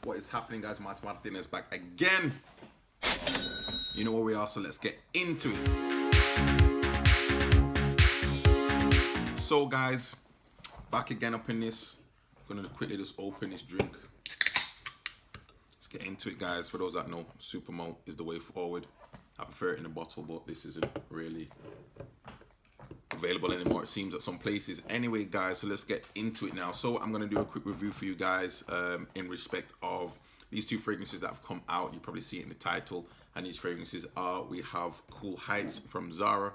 What is happening, guys? Martin is back again. You know where we are, so let's get into it. So, guys, back again up in this. I'm gonna quickly just open this drink. Let's get into it, guys. For those that know, super malt is the way forward. I prefer it in a bottle, but this isn't really available anymore, it seems, at some places. Anyway, guys, so let's get into it now. So I'm going to do a quick review for you guys in respect of these two fragrances that have come out. You probably see it in the title, and these fragrances are, we have Cool Heights from Zara.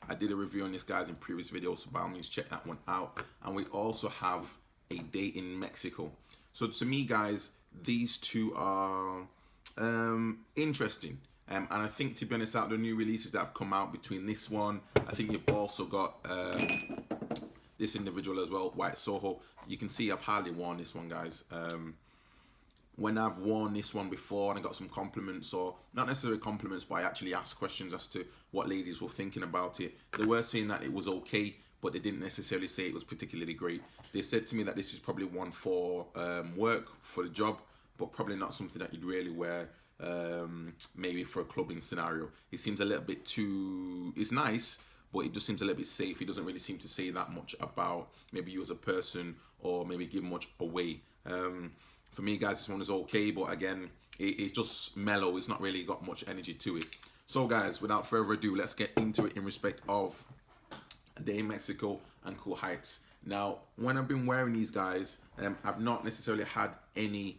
I did a review on this, guys, in previous videos, so by all means check that one out. And we also have A Day in Mexico. So to me, guys, these two are interesting. And I think, to be honest, out of the new releases that have come out between this one, I think you've also got this individual as well, White Soho. You can see I've hardly worn this one, guys. When I've worn this one before and I got some compliments, or not necessarily compliments, but I actually asked questions as to what ladies were thinking about it. They were saying that it was okay, but they didn't necessarily say it was particularly great. They said to me that this is probably one for work, for the job, but probably not something that you'd really wear maybe for a clubbing scenario. It seems a little bit too, it's nice, but it just seems a little bit safe. It doesn't really seem to say that much about maybe you as a person, or maybe give much away. For me, guys, this one is okay, but again, it's just mellow. It's not really got much energy to it. So, guys, without further ado, let's get into it in respect of A Day in Mexico and Cool Heights. Now, when I've been wearing these, guys, I've not necessarily had any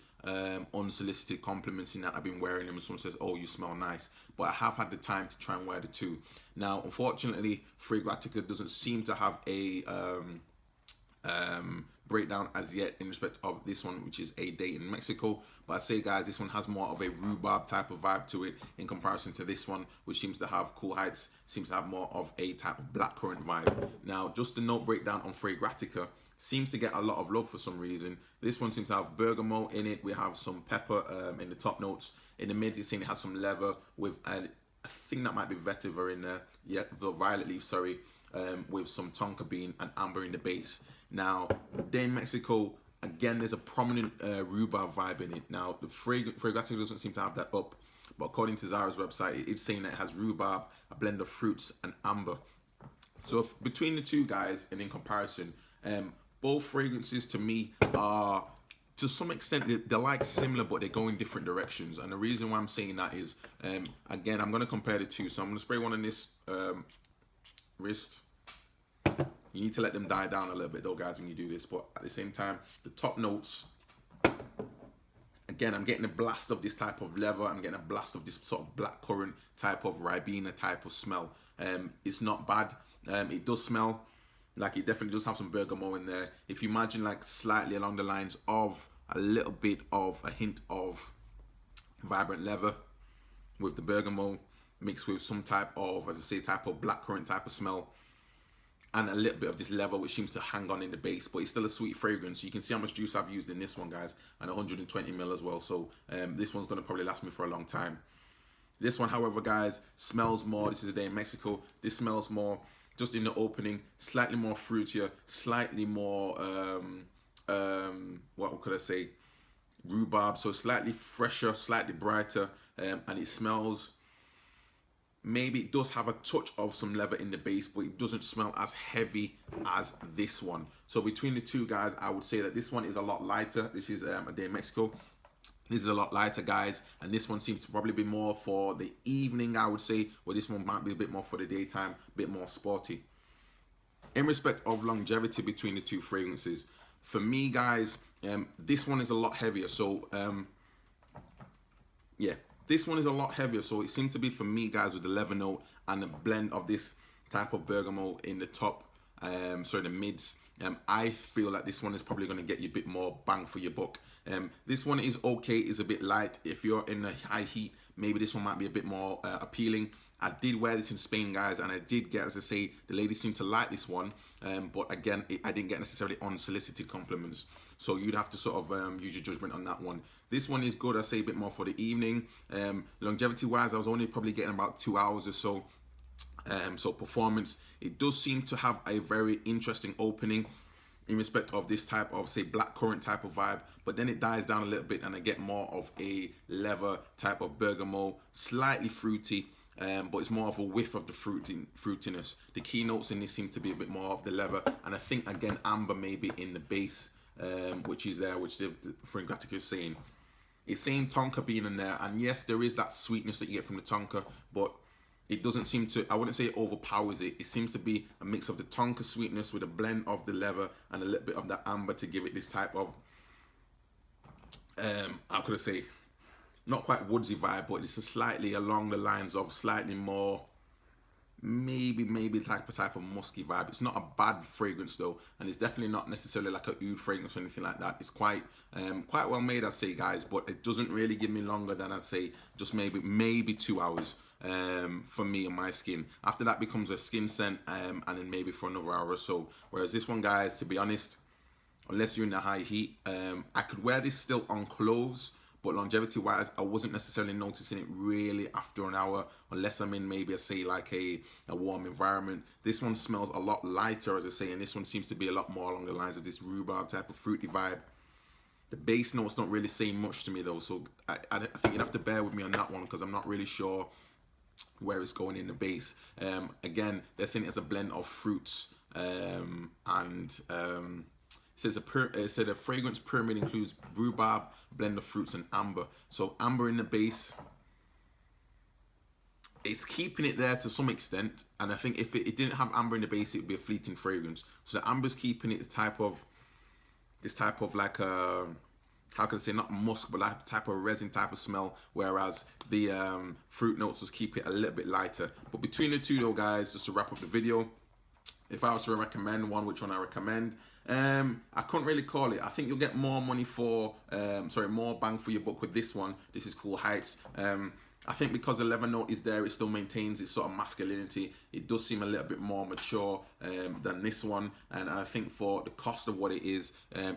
unsolicited compliments in that I've been wearing them and someone says, oh, you smell nice. But I have had the time to try and wear the two. Now, unfortunately, Fragrantica doesn't seem to have a breakdown as yet in respect of this one, which is A Day in Mexico. But I say, guys, this one has more of a rhubarb type of vibe to it in comparison to this one, which seems to have, Cool Heights seems to have more of a type of blackcurrant vibe. Now, just a note breakdown on Fragrantica, seems to get a lot of love for some reason. This one seems to have bergamot in it. We have some pepper in the top notes. In the mids, you're seeing it has some leather with, I think that might be vetiver in there. Yeah, the violet leaf, sorry. With some tonka bean and amber in the base. Now, Day in Mexico, again, there's a prominent rhubarb vibe in it. Now, the Fragrantica doesn't seem to have that up, but according to Zara's website, it's saying that it has rhubarb, a blend of fruits, and amber. So if, between the two, guys, and in comparison, both fragrances to me are, to some extent, they're like similar, but they go in different directions. And the reason why I'm saying that is, again, I'm going to compare the two. So I'm going to spray one on this wrist. You need to let them die down a little bit though, guys, when you do this. But at the same time, the top notes, again, I'm getting a blast of this type of leather. I'm getting a blast of this sort of blackcurrant type of Ribena type of smell. It's not bad. It does smell like, it definitely does have some bergamot in there. If you imagine like slightly along the lines of a little bit of a hint of vibrant leather with the bergamot mixed with some type of, as I say, type of blackcurrant type of smell, and a little bit of this leather which seems to hang on in the base, but it's still a sweet fragrance. You can see how much juice I've used in this one, guys, and 120 ml as well. So this one's going to probably last me for a long time. This one, however, guys, smells more. This is A Day in Mexico. This smells more, just in the opening, slightly more fruitier, slightly more what could I say, rhubarb, so slightly fresher, slightly brighter, and it smells, maybe it does have a touch of some leather in the base, but it doesn't smell as heavy as this one. So between the two, guys, I would say that this one is a lot lighter. This is A Day in Mexico. This is a lot lighter, guys, and this one seems to probably be more for the evening, I would say, where this one might be a bit more for the daytime, a bit more sporty. In respect of longevity between the two fragrances, for me, guys, this one is a lot heavier. So, yeah, this one is a lot heavier. So it seems to be, for me, guys, with the leather note and the blend of this type of bergamot in the top, sorry, the mids. I feel like this one is probably going to get you a bit more bang for your buck. This one is okay, is a bit light. If you're in the high heat, maybe this one might be a bit more appealing. I did wear this in Spain, guys, and I did get, as I say, the ladies seem to like this one. But again, I didn't get necessarily unsolicited compliments. So you'd have to sort of use your judgment on that one. This one is good, I say, a bit more for the evening. Longevity-wise, I was only probably getting about 2 hours or so. So performance, it does seem to have a very interesting opening. in respect of this type of, say, blackcurrant type of vibe, but then it dies down a little bit and I get more of a leather type of bergamot, slightly fruity, but it's more of a whiff of the fruitiness. The keynotes in this seem to be a bit more of the leather, and I think again amber maybe in the base, which is there, which the Frangmatic is saying. It's saying tonka bean in there, and yes, there is that sweetness that you get from the tonka, but it doesn't seem to, I wouldn't say it overpowers it. It seems to be a mix of the tonka sweetness with a blend of the leather and a little bit of the amber to give it this type of, how could I say, not quite woodsy vibe, but it's a slightly along the lines of slightly more, maybe type of musky vibe. It's not a bad fragrance though, and it's definitely not necessarily like a oud fragrance or anything like that. It's quite well made, I'd say, guys, but it doesn't really give me longer than, I'd say, just maybe 2 hours for me on my skin. After that becomes a skin scent, and then maybe for another hour or so. Whereas this one, guys, to be honest, unless you're in the high heat, I could wear this still on clothes, but longevity wise, I wasn't necessarily noticing it really after an hour, unless I'm in maybe, say, like a warm environment. This one smells a lot lighter, as I say, and this one seems to be a lot more along the lines of this rhubarb type of fruity vibe. The base notes don't really say much to me though, so I think you'd have to bear with me on that one, because I'm not really sure where it's going in the base. Again, they're saying it's a blend of fruits, and it said a fragrance pyramid includes rhubarb, blend of fruits, and amber. So amber in the base, it's keeping it there to some extent, and I think if it didn't have amber in the base, it would be a fleeting fragrance. So the amber's keeping it this type of like a, how can I say, not musk, but like type of resin type of smell, whereas the fruit notes just keep it a little bit lighter. But between the two though, guys, just to wrap up the video, if I was to recommend one, which one I recommend? I couldn't really call it. I think you'll get more money for, more bang for your buck with this one. This is Cool Heights. I think because the leather note is there, it still maintains its sort of masculinity. It does seem a little bit more mature than this one, and I think for the cost of what it is,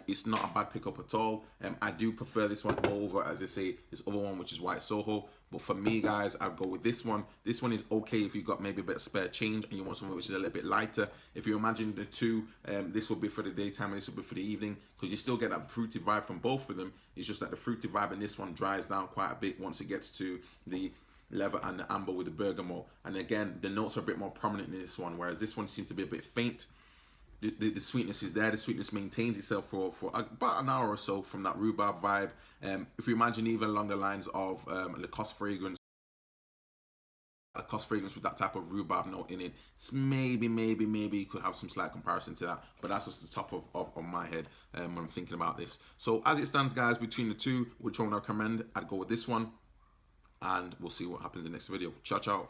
it's not a bad pickup at all. I do prefer this one over, as I say, this other one, which is White Soho. But for me, guys, I'd go with this one. This one is okay if you've got maybe a bit of spare change and you want something which is a little bit lighter. If you imagine the two, this will be for the daytime and this will be for the evening, because you still get that fruity vibe from both of them. It's just that the fruity vibe in this one dries down quite a bit once it gets to the leather and the amber with the bergamot. And again, the notes are a bit more prominent in this one, whereas this one seems to be a bit faint. The sweetness is there. The sweetness maintains itself for about an hour or so from that rhubarb vibe. If you imagine even along the lines of Lacoste fragrance with that type of rhubarb note in it, it's maybe you could have some slight comparison to that, but that's just the top of my head when I'm thinking about this. So as it stands, guys, between the two, which one I recommend? I'd go with this one, and we'll see what happens in the next video. Ciao, ciao.